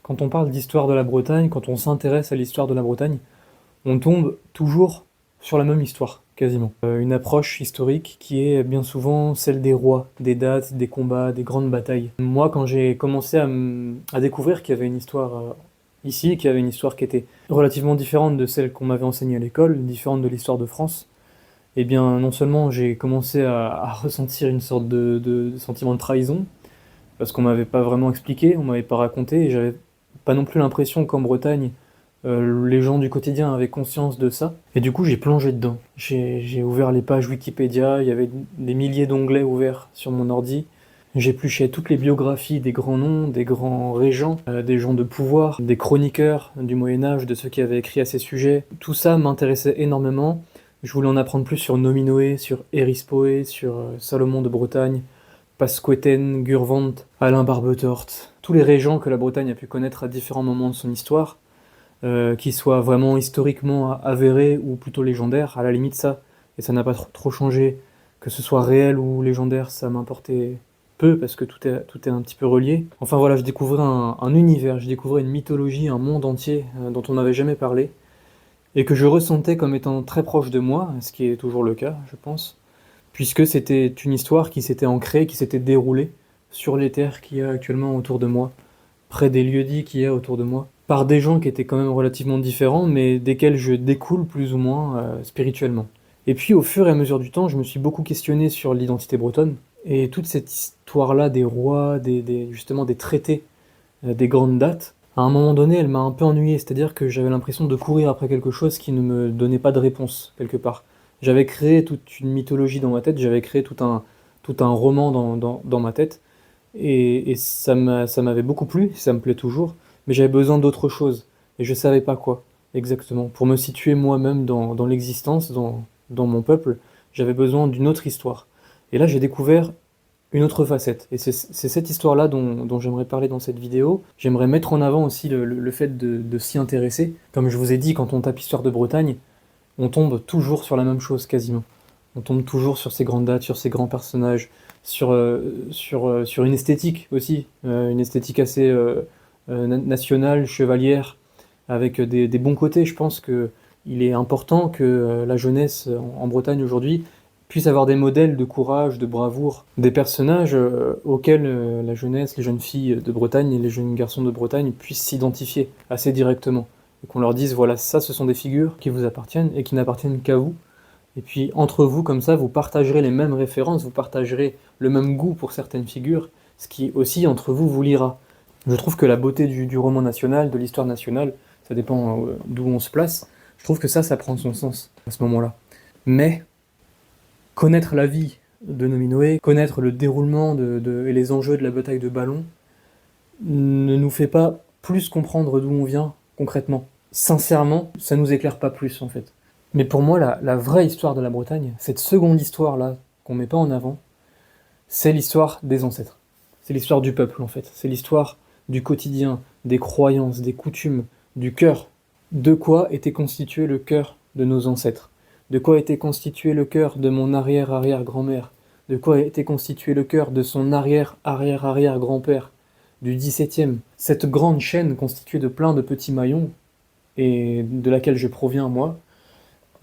Quand on parle d'histoire de la Bretagne, quand on s'intéresse à l'histoire de la Bretagne, on tombe toujours sur la même histoire, quasiment. Une approche historique qui est bien souvent celle des rois, des dates, des combats, des grandes batailles. Moi, quand j'ai commencé à découvrir qu'il y avait une histoire ici, qu'il y avait une histoire qui était relativement différente de celle qu'on m'avait enseignée à l'école, différente de l'histoire de France, eh bien, non seulement j'ai commencé à ressentir une sorte de sentiment de trahison, parce qu'on m'avait pas vraiment expliqué, on m'avait pas raconté, et j'avais pas non plus l'impression qu'en Bretagne, les gens du quotidien avaient conscience de ça. Et du coup, j'ai plongé dedans. J'ai ouvert les pages Wikipédia, il y avait des milliers d'onglets ouverts sur mon ordi. J'épluchais toutes les biographies des grands noms, des grands régents, des gens de pouvoir, des chroniqueurs du Moyen-Âge, de ceux qui avaient écrit à ces sujets. Tout ça m'intéressait énormément. Je voulais en apprendre plus sur Nominoé, sur Erispoé, sur Salomon de Bretagne, Pasquetaine, Gurvant, Alain Barbetort, tous les régents que la Bretagne a pu connaître à différents moments de son histoire, qu'ils soient vraiment historiquement avérés ou plutôt légendaires, à la limite ça, et ça n'a pas trop changé, que ce soit réel ou légendaire, ça m'importait peu, parce que tout est un petit peu relié. Enfin voilà, je découvrais un univers, je découvrais une mythologie, un monde entier dont on n'avait jamais parlé, et que je ressentais comme étant très proche de moi, ce qui est toujours le cas, je pense, puisque c'était une histoire qui s'était ancrée, qui s'était déroulée sur les terres qu'il y a actuellement autour de moi, près des lieux-dits qu'il y a autour de moi, par des gens qui étaient quand même relativement différents, mais desquels je découle plus ou moins spirituellement. Et puis au fur et à mesure du temps, je me suis beaucoup questionné sur l'identité bretonne, et toute cette histoire-là des rois, justement des traités, des grandes dates, à un moment donné, elle m'a un peu ennuyé, c'est-à-dire que j'avais l'impression de courir après quelque chose qui ne me donnait pas de réponse, quelque part. J'avais créé toute une mythologie dans ma tête, j'avais créé tout un roman dans ma tête, et ça m'avait beaucoup plu, ça me plaît toujours, mais j'avais besoin d'autre chose, et je savais pas quoi, exactement. Pour me situer moi-même dans l'existence, dans mon peuple, j'avais besoin d'une autre histoire. Et là, j'ai découvert une autre facette. Et c'est cette histoire-là dont j'aimerais parler dans cette vidéo. J'aimerais mettre en avant aussi le fait de s'y intéresser. Comme je vous ai dit, quand on tape Histoire de Bretagne, on tombe toujours sur la même chose quasiment. On tombe toujours sur ces grandes dates, sur ces grands personnages, sur une esthétique aussi, une esthétique assez nationale, chevalière, avec des bons côtés. Je pense que il est important que la jeunesse en Bretagne aujourd'hui puisse avoir des modèles de courage, de bravoure, des personnages auxquels la jeunesse, les jeunes filles de Bretagne et les jeunes garçons de Bretagne puissent s'identifier assez directement. Et qu'on leur dise, voilà, ça, ce sont des figures qui vous appartiennent et qui n'appartiennent qu'à vous. Et puis, entre vous, comme ça, vous partagerez les mêmes références, vous partagerez le même goût pour certaines figures, ce qui aussi, entre vous, vous liera. Je trouve que la beauté du roman national, de l'histoire nationale, ça dépend d'où on se place, je trouve que ça prend son sens à ce moment-là. Mais connaître la vie de Nominoé, connaître le déroulement et les enjeux de la bataille de Ballon, ne nous fait pas plus comprendre d'où on vient concrètement. Sincèrement, ça nous éclaire pas plus en fait. Mais pour moi, la vraie histoire de la Bretagne, cette seconde histoire-là, qu'on met pas en avant, c'est l'histoire des ancêtres. C'est l'histoire du peuple en fait. C'est l'histoire du quotidien, des croyances, des coutumes, du cœur. De quoi était constitué le cœur de nos ancêtres? De quoi était constitué le cœur de mon arrière-arrière-grand-mère? De quoi était constitué le cœur de son arrière-arrière-arrière-grand-père? Du XVIIe. Cette grande chaîne constituée de plein de petits maillons, et de laquelle je proviens moi,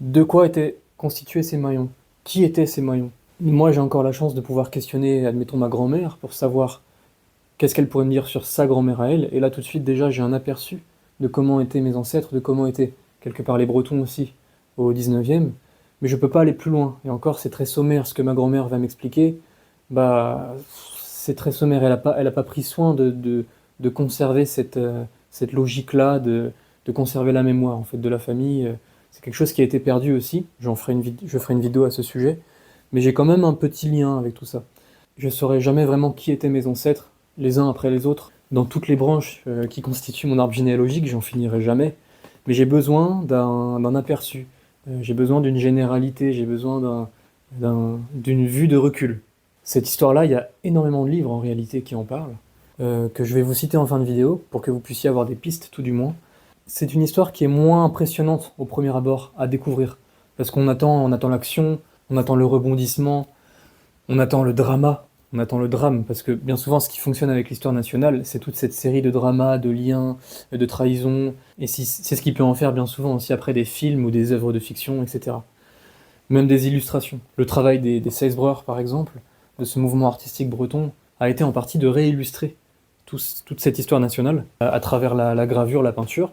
de quoi étaient constitués ces maillons? Qui étaient ces maillons? Moi, j'ai encore la chance de pouvoir questionner, admettons, ma grand-mère pour savoir qu'est-ce qu'elle pourrait me dire sur sa grand-mère à elle. Et là, tout de suite, déjà, j'ai un aperçu de comment étaient mes ancêtres, de comment étaient, quelque part, les Bretons aussi, au 19e. Mais je peux pas aller plus loin. Et encore, c'est très sommaire ce que ma grand-mère va m'expliquer. Bah, c'est très sommaire. Elle a pas pris soin de conserver cette logique-là, de conserver la mémoire, en fait, de la famille. C'est quelque chose qui a été perdu aussi. Je ferai une vidéo à ce sujet. Mais j'ai quand même un petit lien avec tout ça. Je saurais jamais vraiment qui étaient mes ancêtres, les uns après les autres, dans toutes les branches qui constituent mon arbre généalogique, j'en finirai jamais. Mais j'ai besoin d'un aperçu, j'ai besoin d'une généralité, j'ai besoin d'une vue de recul. Cette histoire-là, il y a énormément de livres en réalité qui en parlent, que je vais vous citer en fin de vidéo, pour que vous puissiez avoir des pistes tout du moins. C'est une histoire qui est moins impressionnante au premier abord à découvrir, parce on attend l'action, on attend le rebondissement, on attend le drama, On attend le drame, parce que bien souvent, ce qui fonctionne avec l'histoire nationale, c'est toute cette série de dramas, de liens, de trahisons, et c'est ce qui peut en faire bien souvent aussi après des films ou des œuvres de fiction, etc. Même des illustrations. Le travail des Seiz-Breur, par exemple, de ce mouvement artistique breton, a été en partie de réillustrer toute cette histoire nationale, à travers la gravure, la peinture,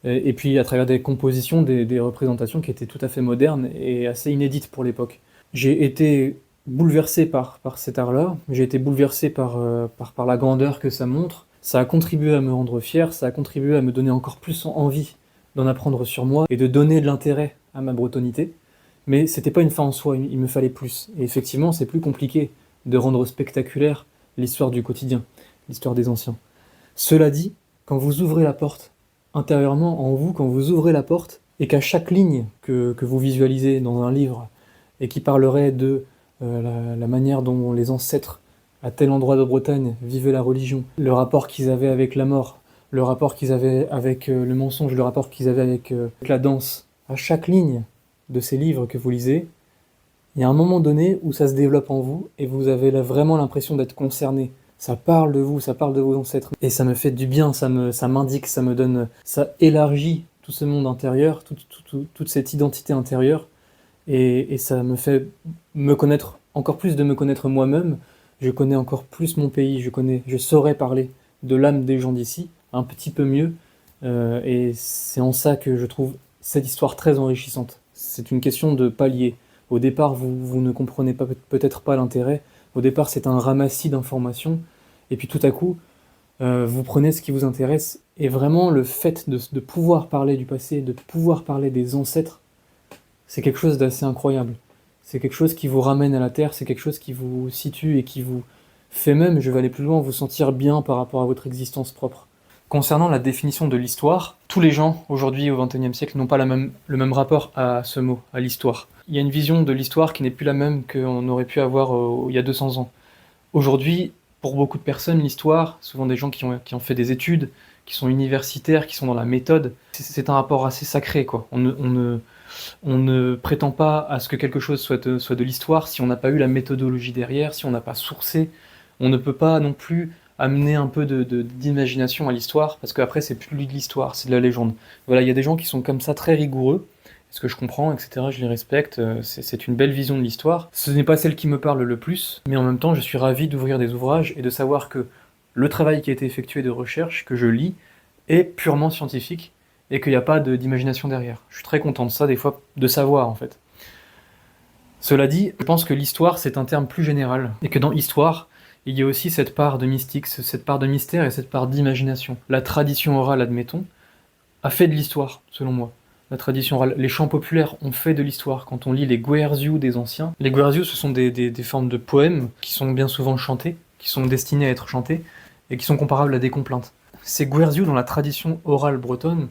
et puis à travers des compositions, des représentations qui étaient tout à fait modernes et assez inédites pour l'époque. J'ai été bouleversé par cet art-là, j'ai été bouleversé par la grandeur que ça montre. Ça a contribué à me rendre fier, ça a contribué à me donner encore plus envie d'en apprendre sur moi et de donner de l'intérêt à ma bretonité. Mais c'était pas une fin en soi, il me fallait plus. Et effectivement, c'est plus compliqué de rendre spectaculaire l'histoire du quotidien, l'histoire des anciens. Cela dit, quand vous ouvrez la porte, intérieurement en vous, quand vous ouvrez la porte, et qu'à chaque ligne que vous visualisez dans un livre, et qui parlerait de la manière dont les ancêtres, à tel endroit de Bretagne, vivaient la religion, le rapport qu'ils avaient avec la mort, le rapport qu'ils avaient avec le mensonge, le rapport qu'ils avaient avec la danse, à chaque ligne de ces livres que vous lisez, il y a un moment donné où ça se développe en vous, et vous avez vraiment l'impression d'être concerné. Ça parle de vous, ça parle de vos ancêtres. Et ça me fait du bien, ça m'indique, ça me donne, ça élargit tout ce monde intérieur, toute cette identité intérieure, et ça me fait me connaître, encore plus de me connaître moi-même. Je connais encore plus mon pays, je saurais parler de l'âme des gens d'ici, un petit peu mieux, et c'est en ça que je trouve cette histoire très enrichissante. C'est une question de palier. Au départ, vous ne comprenez peut-être pas l'intérêt. Au départ, c'est un ramassis d'informations. Et puis tout à coup, vous prenez ce qui vous intéresse. Et vraiment, le fait de pouvoir parler du passé, de pouvoir parler des ancêtres, c'est quelque chose d'assez incroyable. C'est quelque chose qui vous ramène à la terre, c'est quelque chose qui vous situe et qui vous fait même, je vais aller plus loin, vous sentir bien par rapport à votre existence propre. Concernant la définition de l'histoire, tous les gens aujourd'hui au XXIe siècle n'ont pas le même rapport à ce mot, à l'histoire. Il y a une vision de l'histoire qui n'est plus la même qu'on aurait pu avoir il y a 200 ans. Aujourd'hui, pour beaucoup de personnes, l'histoire, souvent des gens qui ont fait des études, qui sont universitaires, qui sont dans la méthode, c'est un rapport assez sacré, quoi. On ne prétend pas à ce que quelque chose soit de l'histoire si on n'a pas eu la méthodologie derrière, si on n'a pas sourcé. On ne peut pas non plus amener un peu d'imagination à l'histoire, parce qu'après c'est plus de l'histoire, c'est de la légende. Voilà, il y a des gens qui sont comme ça très rigoureux, ce que je comprends, etc., je les respecte, c'est une belle vision de l'histoire. Ce n'est pas celle qui me parle le plus, mais en même temps je suis ravi d'ouvrir des ouvrages et de savoir que le travail qui a été effectué de recherche, que je lis, est purement scientifique, et qu'il n'y a pas d'imagination derrière. Je suis très content de ça, des fois, de savoir en fait. Cela dit, je pense que l'histoire c'est un terme plus général, et que dans histoire, il y a aussi cette part de mystique, cette part de mystère et cette part d'imagination. La tradition orale, admettons, a fait de l'histoire, selon moi. La tradition orale, les chants populaires ont fait de l'histoire. Quand on lit les guerziu des anciens, les guerziu ce sont des formes de poèmes qui sont bien souvent chantés, qui sont destinés à être chantés, et qui sont comparables à des complaintes. Ces guerziu dans la tradition orale bretonne,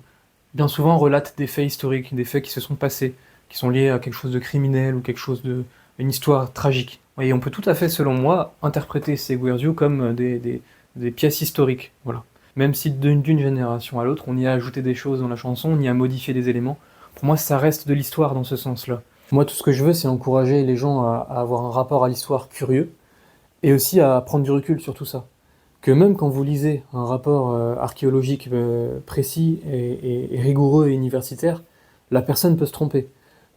bien souvent relatent des faits historiques, des faits qui se sont passés, qui sont liés à quelque chose de criminel ou quelque chose une histoire tragique. Et on peut tout à fait, selon moi, interpréter ces guerziu comme des pièces historiques, voilà. Même si d'une génération à l'autre, on y a ajouté des choses dans la chanson, on y a modifié des éléments, pour moi ça reste de l'histoire dans ce sens-là. Moi tout ce que je veux c'est encourager les gens à avoir un rapport à l'histoire curieux, et aussi à prendre du recul sur tout ça. Que même quand vous lisez un rapport archéologique précis et rigoureux et universitaire, la personne peut se tromper.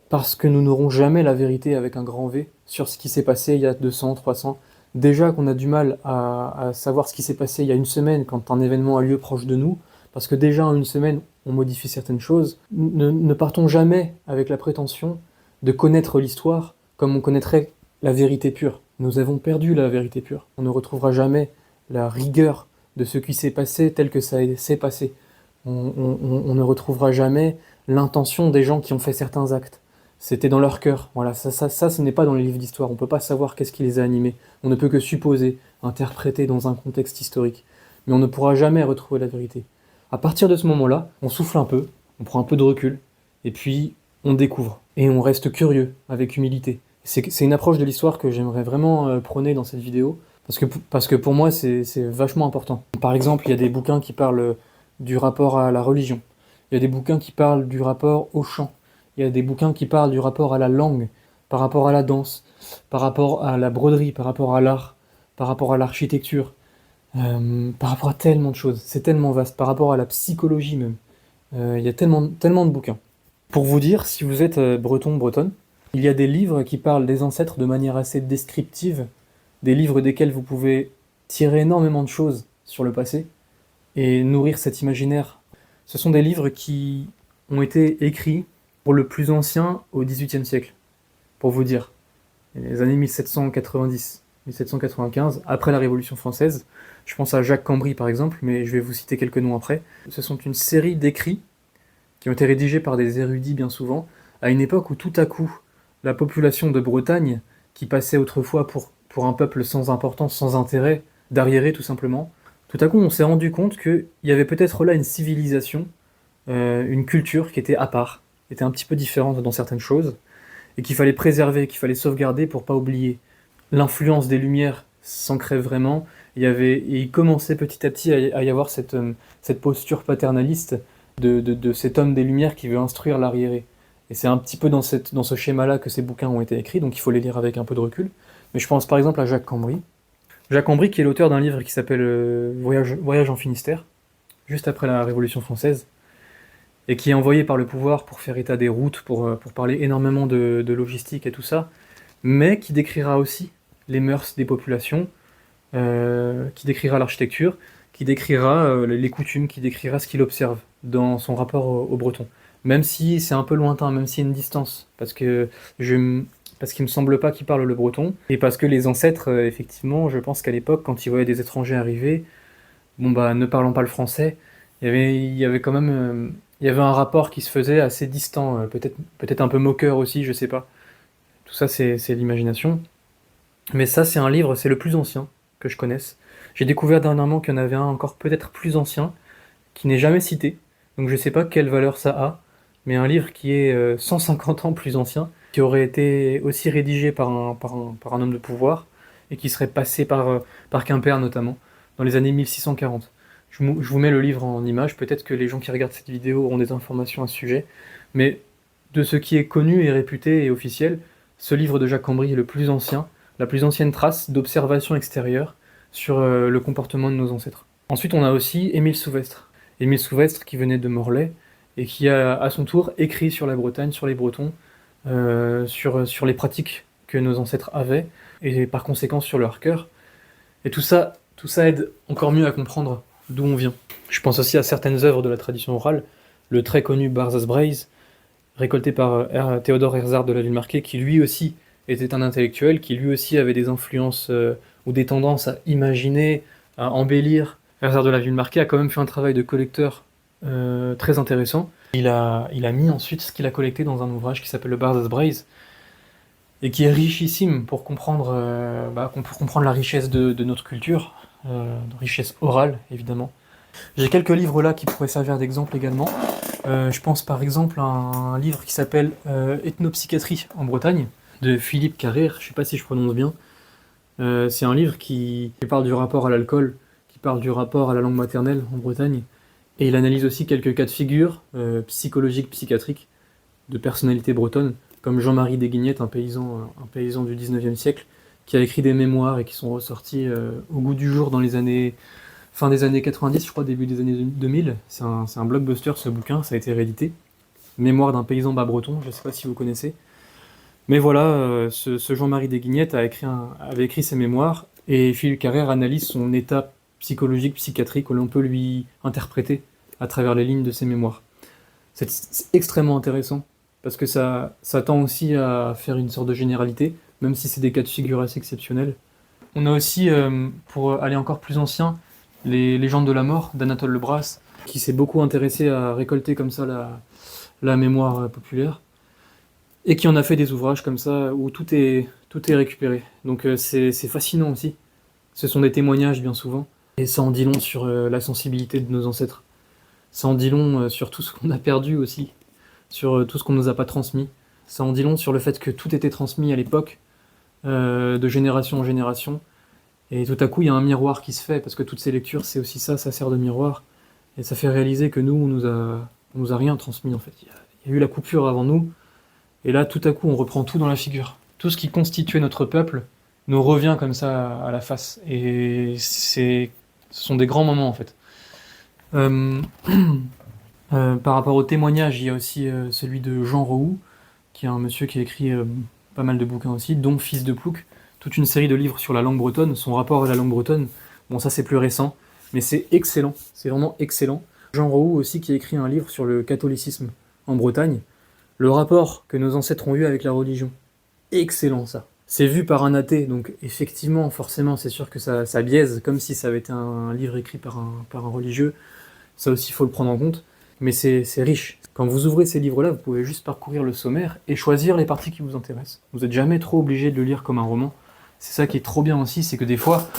Parce que nous n'aurons jamais la vérité avec un grand V sur ce qui s'est passé il y a 200, 300. Déjà qu'on a du mal à savoir ce qui s'est passé il y a une semaine quand un événement a lieu proche de nous, parce que déjà en une semaine, on modifie certaines choses. Ne partons jamais avec la prétention de connaître l'histoire comme on connaîtrait la vérité pure. Nous avons perdu la vérité pure. On ne retrouvera jamais la rigueur de ce qui s'est passé tel que ça s'est passé. On ne retrouvera jamais l'intention des gens qui ont fait certains actes. C'était dans leur cœur. Voilà, ça, ce n'est pas dans les livres d'histoire. On ne peut pas savoir qu'est-ce qui les a animés. On ne peut que supposer, interpréter dans un contexte historique. Mais on ne pourra jamais retrouver la vérité. À partir de ce moment-là, on souffle un peu, on prend un peu de recul, et puis on découvre. Et on reste curieux, avec humilité. C'est une approche de l'histoire que j'aimerais vraiment prôner dans cette vidéo, parce que pour moi, c'est vachement important. Par exemple, il y a des bouquins qui parlent du rapport à la religion. Il y a des bouquins qui parlent du rapport au chant. Il y a des bouquins qui parlent du rapport à la langue, par rapport à la danse, par rapport à la broderie, par rapport à l'art, par rapport à l'architecture, par rapport à tellement de choses. C'est tellement vaste, par rapport à la psychologie même. Il y a tellement de bouquins. Pour vous dire, si vous êtes breton, bretonne, il y a des livres qui parlent des ancêtres de manière assez descriptive, des livres desquels vous pouvez tirer énormément de choses sur le passé et nourrir cet imaginaire. Ce sont des livres qui ont été écrits pour le plus ancien au XVIIIe siècle, pour vous dire. Les années 1790, 1795, après la Révolution française. Je pense à Jacques Cambry par exemple, mais je vais vous citer quelques noms après. Ce sont une série d'écrits qui ont été rédigés par des érudits bien souvent, à une époque où tout à coup, la population de Bretagne, qui passait autrefois pour un peuple sans importance, sans intérêt, d'arriérés tout simplement, tout à coup on s'est rendu compte qu'il y avait peut-être là une civilisation, une culture qui était à part, qui était un petit peu différente dans certaines choses, et qu'il fallait préserver, qu'il fallait sauvegarder pour pas oublier. L'influence des Lumières s'ancrait vraiment, et il commençait petit à petit à y avoir cette posture paternaliste de cet homme des Lumières qui veut instruire l'arriéré. Et c'est un petit peu dans ce schéma-là que ces bouquins ont été écrits, donc il faut les lire avec un peu de recul. Mais je pense par exemple à Jacques Cambry. Jacques Cambry qui est l'auteur d'un livre qui s'appelle Voyage en Finistère, juste après la Révolution française, et qui est envoyé par le pouvoir pour faire état des routes, pour parler énormément de logistique et tout ça, mais qui décrira aussi les mœurs des populations, qui décrira l'architecture, qui décrira les coutumes, qui décrira ce qu'il observe dans son rapport aux Bretons. Même si c'est un peu lointain, même s'il y a une distance, parce qu'il me semble pas qu'il parle le breton, et parce que les ancêtres, effectivement, je pense qu'à l'époque, quand ils voyaient des étrangers arriver, bon bah, ne parlant pas le français, il y avait quand même, il y avait un rapport qui se faisait assez distant, peut-être un peu moqueur aussi, je sais pas. Tout ça, c'est l'imagination. Mais ça, c'est un livre, c'est le plus ancien que je connaisse. J'ai découvert dernièrement qu'il y en avait un encore peut-être plus ancien, qui n'est jamais cité, donc je sais pas quelle valeur ça a, mais un livre qui est 150 ans plus ancien, qui aurait été aussi rédigé par un homme de pouvoir, et qui serait passé par Quimper notamment, dans les années 1640. Je vous mets le livre en image, peut-être que les gens qui regardent cette vidéo auront des informations à ce sujet, mais de ce qui est connu et réputé et officiel, ce livre de Jacques Cambry est le plus ancien, la plus ancienne trace d'observation extérieure sur le comportement de nos ancêtres. Ensuite, on a aussi Émile Souvestre. Émile Souvestre qui venait de Morlaix et qui a à son tour écrit sur la Bretagne, sur les Bretons, sur les pratiques que nos ancêtres avaient et par conséquent sur leur cœur. Et tout ça aide encore mieux à comprendre d'où on vient. Je pense aussi à certaines œuvres de la tradition orale, le très connu Barzaz Braze, récolté par Théodore Herzard de la Villemarqué, qui lui aussi était un intellectuel, qui lui aussi avait des influences ou des tendances à imaginer, à embellir. Herzard de la Villemarqué a quand même fait un travail de collecteur très intéressant. Il a mis ensuite ce qu'il a collecté dans un ouvrage qui s'appelle le Barzaz Braze, et qui est richissime pour comprendre la richesse de notre culture, de richesse orale évidemment. J'ai quelques livres là qui pourraient servir d'exemple également. Je pense par exemple à un livre qui s'appelle Ethnopsychiatrie en Bretagne, de Philippe Carrère, je sais pas si je prononce bien. C'est un livre qui parle du rapport à l'alcool, qui parle du rapport à la langue maternelle en Bretagne, et il analyse aussi quelques cas de figure psychologiques, psychiatriques, de personnalités bretonnes, comme Jean-Marie Desguignettes, un paysan du 19e siècle, qui a écrit des mémoires et qui sont ressortis au goût du jour dans fin des années 90, je crois, début des années 2000. C'est un blockbuster ce bouquin, ça a été réédité. Mémoire d'un paysan bas breton, je ne sais pas si vous connaissez. Mais voilà, ce Jean-Marie Desguignettes avait écrit ses mémoires, et Philippe Carrère analyse son état psychologique, psychiatrique, que l'on peut lui interpréter à travers les lignes de ses mémoires. C'est extrêmement intéressant, parce que ça tend aussi à faire une sorte de généralité, même si c'est des cas de figure assez exceptionnels. On a aussi, pour aller encore plus ancien, les légendes de la mort d'Anatole Lebras, qui s'est beaucoup intéressé à récolter comme ça la mémoire populaire, et qui en a fait des ouvrages comme ça où tout est récupéré. Donc c'est fascinant aussi. Ce sont des témoignages bien souvent, et ça en dit long sur la sensibilité de nos ancêtres. Ça en dit long sur tout ce qu'on a perdu aussi, sur tout ce qu'on nous a pas transmis. Ça en dit long sur le fait que tout était transmis à l'époque, de génération en génération, et tout à coup il y a un miroir qui se fait, parce que toutes ces lectures c'est aussi ça sert de miroir, et ça fait réaliser que nous on nous a rien transmis en fait. Il y a eu la coupure avant nous, et là tout à coup on reprend tout dans la figure. Tout ce qui constituait notre peuple nous revient comme ça à la face. Et ce sont des grands moments en fait. Euh, par rapport au témoignage, il y a aussi celui de Jean Roux, qui est un monsieur qui a écrit pas mal de bouquins aussi, dont Fils de Plouc, toute une série de livres sur la langue bretonne, son rapport à la langue bretonne. Bon, ça c'est plus récent, mais c'est excellent, c'est vraiment excellent. Jean Roux aussi qui a écrit un livre sur le catholicisme en Bretagne, le rapport que nos ancêtres ont eu avec la religion. Excellent ça. C'est vu par un athée, donc effectivement, forcément, c'est sûr que ça biaise, comme si ça avait été un livre écrit par un religieux. Ça aussi, il faut le prendre en compte. Mais c'est riche. Quand vous ouvrez ces livres-là, vous pouvez juste parcourir le sommaire et choisir les parties qui vous intéressent. Vous n'êtes jamais trop obligé de le lire comme un roman. C'est ça qui est trop bien aussi, c'est que des fois,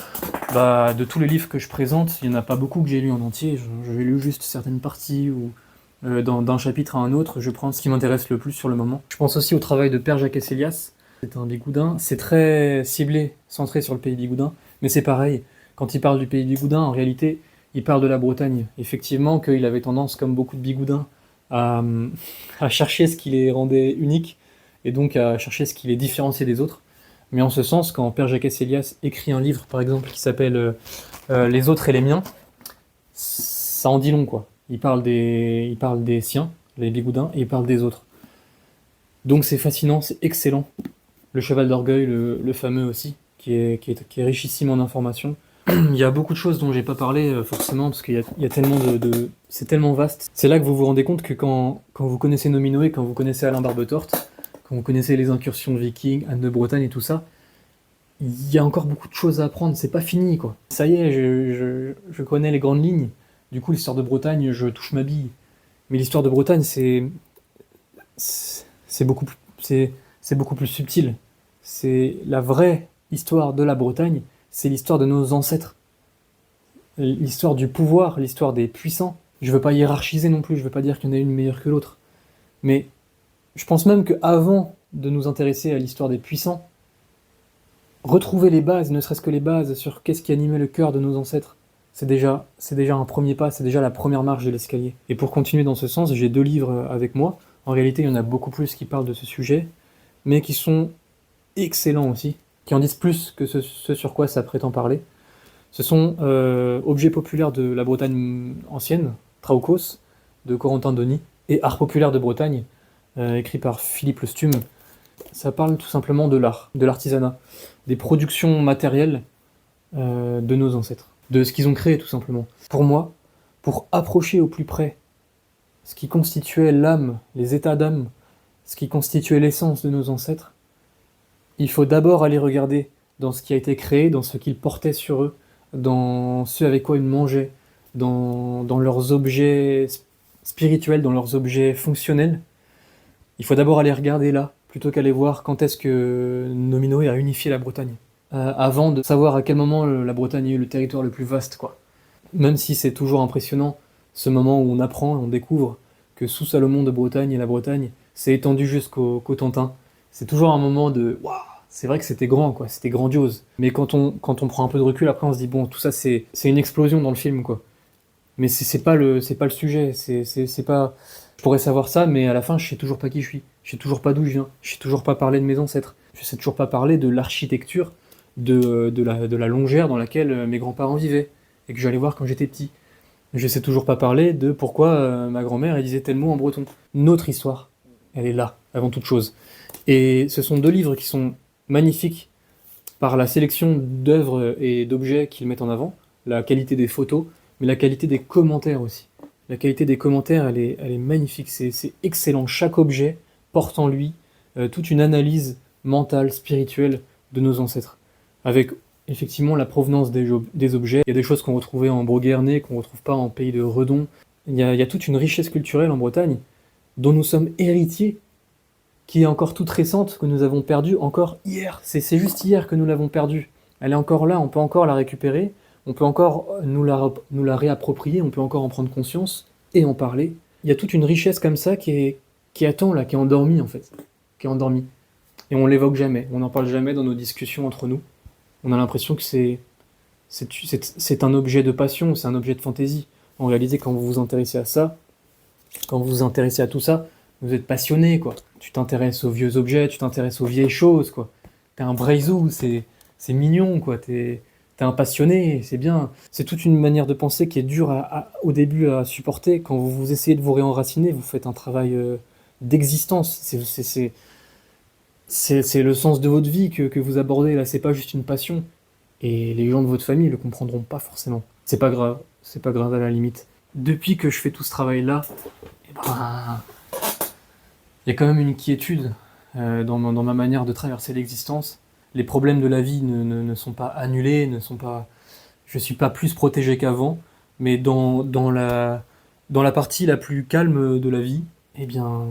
de tous les livres que je présente, il n'y en a pas beaucoup que j'ai lu en entier. J'ai lu juste certaines parties ou d'un chapitre à un autre, je prends ce qui m'intéresse le plus sur le moment. Je pense aussi au travail de Père Jacques Esselias. C'est un bigoudin. C'est très ciblé, centré sur le pays bigoudin. Mais c'est pareil. Quand il parle du pays bigoudin, en réalité, il parle de la Bretagne. Effectivement, qu'il avait tendance, comme beaucoup de bigoudins, à, à chercher ce qui les rendait uniques et donc à chercher ce qui les différenciait des autres. Mais en ce sens, quand Père Jacques Esselias écrit un livre, par exemple, qui s'appelle Les autres et les miens, ça en dit long, quoi. Il parle des siens, les bigoudins, et il parle des autres. Donc c'est fascinant, c'est excellent. Le cheval d'orgueil, le fameux aussi, qui est richissime en informations. Il y a beaucoup de choses dont j'ai pas parlé, forcément, parce qu'il y a tellement c'est tellement vaste. C'est là que vous vous rendez compte que quand vous connaissez Nominoé, quand vous connaissez Alain Barbetorte, quand vous connaissez les incursions vikings, Anne de Bretagne et tout ça, il y a encore beaucoup de choses à apprendre, c'est pas fini, quoi. Ça y est, je connais les grandes lignes. Du coup, l'histoire de Bretagne, je touche ma bille. Mais l'histoire de Bretagne, c'est beaucoup plus subtil. C'est la vraie histoire de la Bretagne, c'est l'histoire de nos ancêtres. L'histoire du pouvoir, l'histoire des puissants. Je veux pas hiérarchiser non plus, je veux pas dire qu'il y en a une meilleure que l'autre. Mais je pense même qu'avant de nous intéresser à l'histoire des puissants, retrouver les bases, ne serait-ce que les bases sur qu'est-ce qui animait le cœur de nos ancêtres, c'est déjà un premier pas, c'est déjà la première marche de l'escalier. Et pour continuer dans ce sens, j'ai 2 livres avec moi. En réalité, il y en a beaucoup plus qui parlent de ce sujet, mais qui sont excellents aussi, qui en disent plus que ce sur quoi ça prétend parler. Ce sont Objets populaires de la Bretagne ancienne, Traukos, de Corentin Denis, et Art populaire de Bretagne, écrit par Philippe Le Stume. Ça parle tout simplement de l'art, de l'artisanat, des productions matérielles de nos ancêtres, de ce qu'ils ont créé tout simplement. Pour moi, pour approcher au plus près ce qui constituait l'âme, les états d'âme, ce qui constituait l'essence de nos ancêtres, il faut d'abord aller regarder dans ce qui a été créé, dans ce qu'ils portaient sur eux, dans ce avec quoi ils mangeaient, dans leurs objets spirituels, dans leurs objets fonctionnels. Il faut d'abord aller regarder là, plutôt qu'aller voir quand est-ce que Nominoé a unifié la Bretagne. Avant de savoir à quel moment la Bretagne est le territoire le plus vaste, quoi. Même si c'est toujours impressionnant, ce moment où on apprend, on découvre que sous Salomon de Bretagne et la Bretagne s'est étendue jusqu'au Cotentin. C'est toujours un moment de waouh, c'est vrai que c'était grand, quoi, c'était grandiose. Mais quand on prend un peu de recul, après on se dit bon, tout ça c'est une explosion dans le film, quoi. Mais c'est pas le sujet, c'est pas. Je pourrais savoir ça, mais à la fin je sais toujours pas qui je suis, je sais toujours pas d'où je viens, je sais toujours pas parler de mes ancêtres, je sais toujours pas parler de l'architecture de la longère dans laquelle mes grands-parents vivaient et que j'allais voir quand j'étais petit. Je sais toujours pas parler de pourquoi ma grand-mère elle disait tel mot en breton. Notre histoire, elle est là, avant toute chose. Et ce sont 2 livres qui sont magnifiques par la sélection d'œuvres et d'objets qu'ils mettent en avant, la qualité des photos, mais la qualité des commentaires aussi. La qualité des commentaires, elle est magnifique, c'est excellent. Chaque objet porte en lui toute une analyse mentale, spirituelle de nos ancêtres. Avec effectivement la provenance des objets. Il y a des choses qu'on retrouvait en Broguernais, qu'on ne retrouve pas en pays de Redon. Il y a toute une richesse culturelle en Bretagne dont nous sommes héritiers, qui est encore toute récente, que nous avons perdue encore hier. C'est juste hier que nous l'avons perdue. Elle est encore là, on peut encore la récupérer, on peut encore nous la réapproprier, on peut encore en prendre conscience et en parler. Il y a toute une richesse comme ça qui attend là, qui est endormie en fait. Qui est endormie. Et on l'évoque jamais, on n'en parle jamais dans nos discussions entre nous. On a l'impression que c'est un objet de passion, c'est un objet de fantaisie. En réalité, quand vous vous intéressez à ça, quand vous vous intéressez à tout ça, vous êtes passionné, quoi. Tu t'intéresses aux vieux objets, tu t'intéresses aux vieilles choses, quoi. T'es un braizou, c'est mignon, quoi. T'es un passionné, c'est bien. C'est toute une manière de penser qui est dure au début à supporter. Quand vous essayez de vous réenraciner, vous faites un travail d'existence. C'est le sens de votre vie que vous abordez là, c'est pas juste une passion. Et les gens de votre famille le comprendront pas forcément. C'est pas grave à la limite. Depuis que je fais tout ce travail-là, eh ben, il y a quand même une quiétude dans ma manière de traverser l'existence. Les problèmes de la vie ne sont pas annulés, ne sont pas. Je suis pas plus protégé qu'avant, mais dans la partie la plus calme de la vie, eh bien,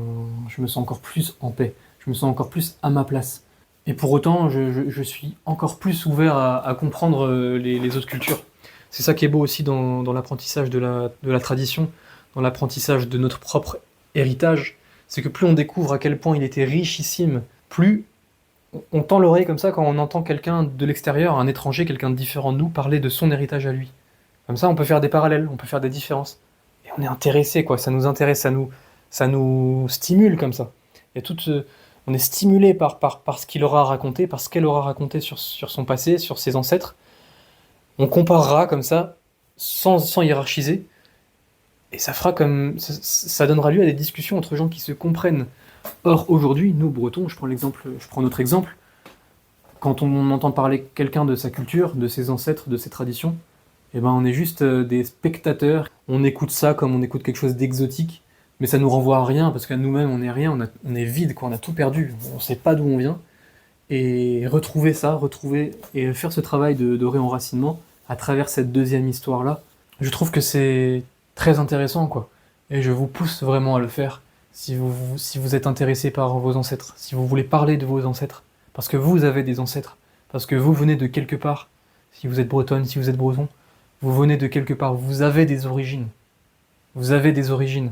je me sens encore plus en paix. Je me sens encore plus à ma place. Et pour autant, je suis encore plus ouvert à comprendre les autres cultures. C'est ça qui est beau aussi dans l'apprentissage de la tradition, dans l'apprentissage de notre propre héritage. C'est que plus on découvre à quel point il était richissime, plus on tend l'oreille comme ça quand on entend quelqu'un de l'extérieur, un étranger, quelqu'un de différent de nous, parler de son héritage à lui. Comme ça, on peut faire des parallèles, on peut faire des différences. Et on est intéressé, quoi. Ça nous intéresse, ça nous stimule comme ça. Il y a on est stimulé par ce qu'il aura raconté, par ce qu'elle aura raconté sur son passé, sur ses ancêtres. On comparera comme ça, sans hiérarchiser, et ça fera comme ça donnera lieu à des discussions entre gens qui se comprennent. Or aujourd'hui, nous Bretons, je prends notre exemple, quand on entend parler quelqu'un de sa culture, de ses ancêtres, de ses traditions, eh ben on est juste des spectateurs. On écoute ça comme on écoute quelque chose d'exotique, mais ça nous renvoie à rien parce qu'à nous-mêmes on est rien, on est vide, quoi, on a tout perdu, on sait pas d'où on vient. Et retrouver et faire ce travail de réenracinement à travers cette deuxième histoire-là, je trouve que c'est très intéressant, quoi. Et je vous pousse vraiment à le faire si vous êtes intéressé par vos ancêtres, si vous voulez parler de vos ancêtres, parce que vous avez des ancêtres, parce que vous venez de quelque part, si vous êtes bretonne, si vous êtes breton, vous venez de quelque part, vous avez des origines. Vous avez des origines.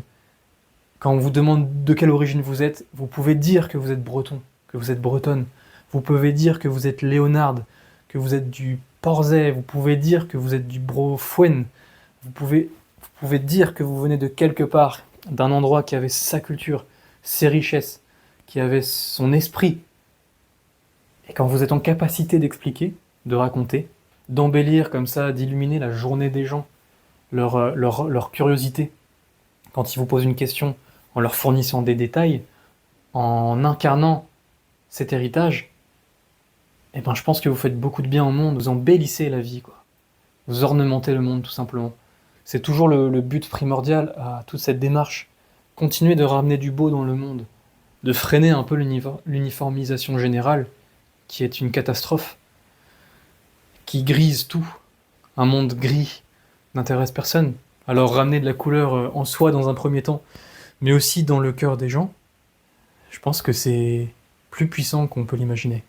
Quand on vous demande de quelle origine vous êtes, vous pouvez dire que vous êtes breton, que vous êtes bretonne. Vous pouvez dire que vous êtes léonarde, que vous êtes du Porzay, vous pouvez dire que vous êtes du Brofouen, vous pouvez dire que vous venez de quelque part, d'un endroit qui avait sa culture, ses richesses, qui avait son esprit. Et quand vous êtes en capacité d'expliquer, de raconter, d'embellir comme ça, d'illuminer la journée des gens, leur curiosité, quand ils vous posent une question, en leur fournissant des détails, en incarnant cet héritage, eh ben, je pense que vous faites beaucoup de bien au monde, vous embellissez la vie, quoi. Vous ornementez le monde, tout simplement. C'est toujours le but primordial à toute cette démarche. Continuer de ramener du beau dans le monde, de freiner un peu l'uniformisation générale, qui est une catastrophe, qui grise tout. Un monde gris n'intéresse personne. Alors ramener de la couleur en soi dans un premier temps, mais aussi dans le cœur des gens, je pense que c'est plus puissant qu'on peut l'imaginer.